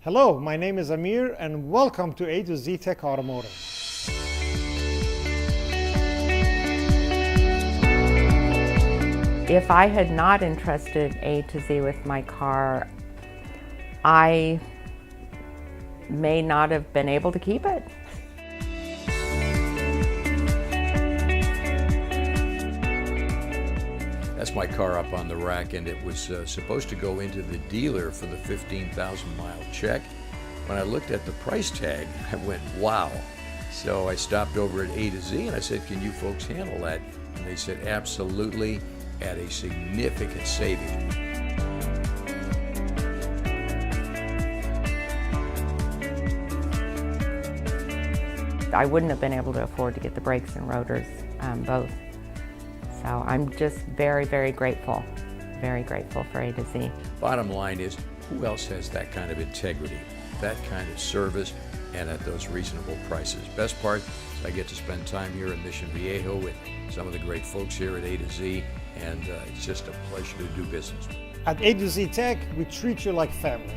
Hello, my name is Amir and welcome to A Z Tech Automotive. If I had not entrusted A to Z with my car, I may not have been able to keep it. That's my car up on the rack, and it was supposed to go into the dealer for the 15,000 mile check. When I looked at the price tag, I went, wow. So I stopped over at A to Z and I said, can you folks handle that? And they said, absolutely, at a significant savings. I wouldn't have been able to afford to get the brakes and rotors both. So I'm just very, very grateful for A to Z. Bottom line is, who else has that kind of integrity, that kind of service, and at those reasonable prices? Best part is I get to spend time here in Mission Viejo with some of the great folks here at A to Z, and it's just a pleasure to do business. At A Z Tech, we treat you like family.